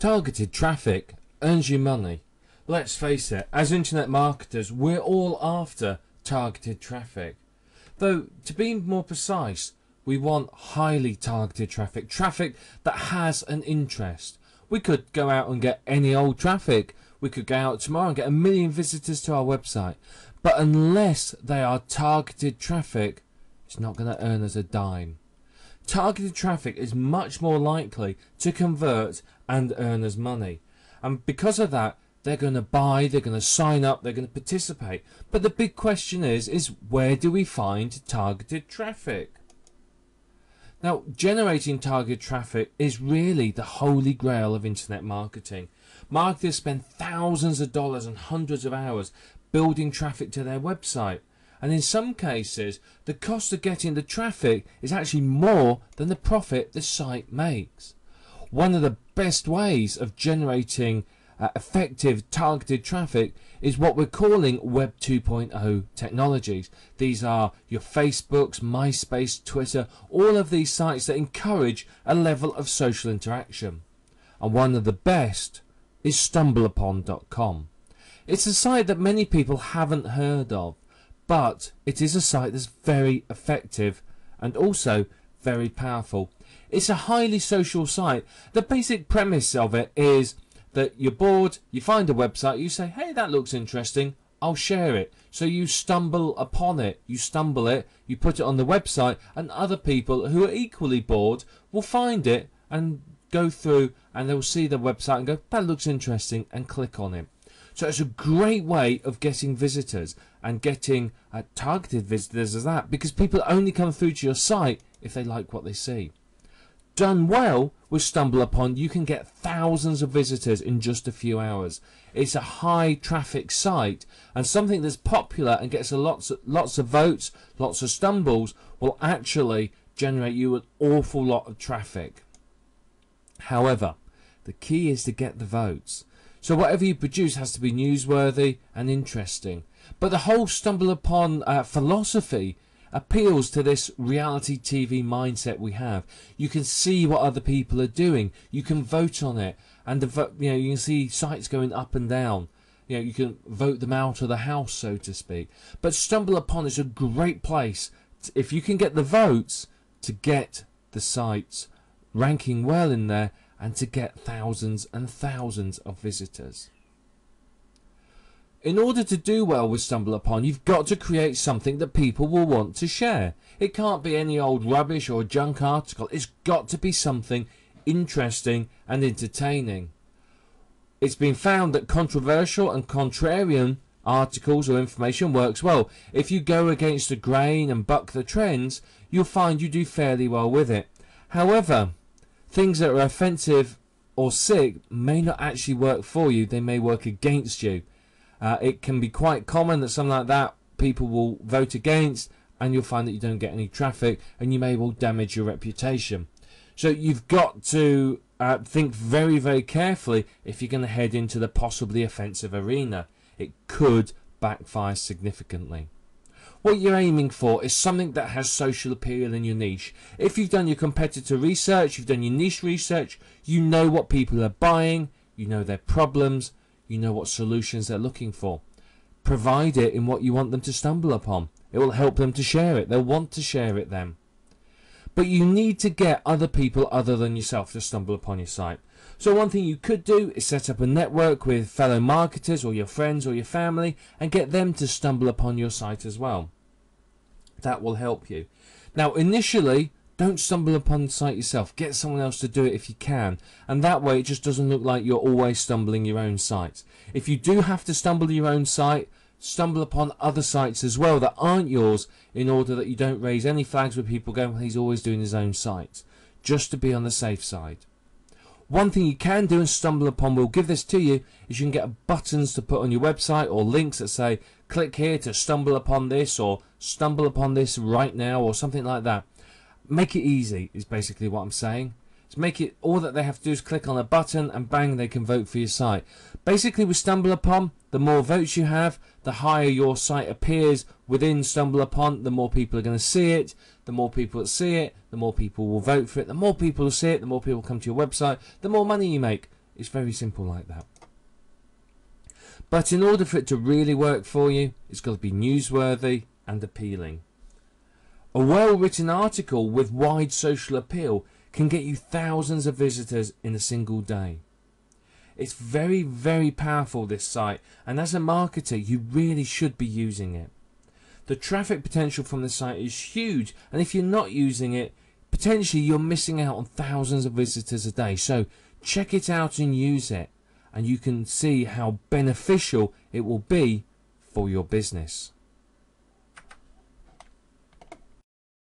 Targeted traffic earns you money. Let's face it, as internet marketers, we're all after targeted traffic. Though, to be more precise, we want highly targeted traffic, traffic that has an interest. We could go out and get any old traffic. We could go out tomorrow and get 1 million visitors to our website. But unless they are targeted traffic, it's not going to earn us a dime. Targeted traffic is much more likely to convert and earn us money. And because of that, they're going to buy, they're going to sign up, they're going to participate. But the big question is where do we find targeted traffic? Now, generating targeted traffic is really the holy grail of internet marketing. Marketers spend thousands of dollars and hundreds of hours building traffic to their website. And in some cases, the cost of getting the traffic is actually more than the profit the site makes. One of the best ways of generating effective targeted traffic is what we're calling Web 2.0 technologies. These are your Facebooks, MySpace, Twitter, all of these sites that encourage a level of social interaction. And one of the best is Stumbleupon.com. It's a site that many people haven't heard of, but it is a site that's very effective and also very powerful. It's a highly social site. The basic premise of it is that you're bored, you find a website, you say, hey, that looks interesting, I'll share it. So you stumble upon it, you put it on the website, and other people who are equally bored will find it and go through and they'll see the website and go, that looks interesting, and click on it. So it's a great way of getting visitors and getting targeted visitors as that, because people only come through to your site if they like what they see. Done well with Stumbleupon, you can get thousands of visitors in just a few hours. It's a high traffic site, and something that's popular and gets lots of votes, lots of stumbles, will actually generate you an awful lot of traffic. However, the key is to get the votes. So whatever you produce has to be newsworthy and interesting. But the whole Stumbleupon philosophy appeals to this reality TV mindset we have. You can see what other people are doing. You can vote on it, and you can see sites going up and down. You can vote them out of the house, so to speak. But Stumbleupon is a great place if you can get the votes to get the sites ranking well in there and to get thousands and thousands of visitors. In order to do well with Stumbleupon, you've got to create something that people will want to share. It can't be any old rubbish or junk article. It's got to be something interesting and entertaining. It's been found that controversial and contrarian articles or information works well. If you go against the grain and buck the trends, you'll find you do fairly well with it. However, things that are offensive or sick may not actually work for you. They may work against you. It can be quite common that something like that people will vote against, and you'll find that you don't get any traffic, and you may well damage your reputation. So you've got to think very, very carefully if you're going to head into the possibly offensive arena. It could backfire significantly. What you're aiming for is something that has social appeal in your niche. If you've done your competitor research, you've done your niche research, you know what people are buying, you know their problems, you know what solutions they're looking for. Provide it in what you want them to stumble upon. It will help them to share it. They'll want to share it then. But you need to get other people other than yourself to stumble upon your site. So one thing you could do is set up a network with fellow marketers or your friends or your family and get them to stumble upon your site as well. That will help you. Now initially, don't stumble upon the site yourself. Get someone else to do it if you can. And that way it just doesn't look like you're always stumbling your own sites. If you do have to stumble your own site, stumble upon other sites as well that aren't yours, in order that you don't raise any flags with people going, well, he's always doing his own sites. Just to be on the safe side. One thing you can do, and Stumbleupon will give this to you, is you can get buttons to put on your website or links that say, click here to stumble upon this, or stumble upon this right now, or something like that. Make it easy is basically what I'm saying. Just make it, all that they have to do is click on a button and bang, they can vote for your site. Basically with Stumbleupon, the more votes you have, the higher your site appears within Stumbleupon, the more people are going to see it. The more people that see it, the more people will vote for it. The more people who see it, the more people come to your website, the more money you make. It's very simple like that. But in order for it to really work for you, it's got to be newsworthy and appealing. A well-written article with wide social appeal can get you thousands of visitors in a single day. It's very, very powerful, this site, and as a marketer you really should be using it. The traffic potential from the site is huge, and if you're not using it, potentially you're missing out on thousands of visitors a day. So check it out and use it, and you can see how beneficial it will be for your business.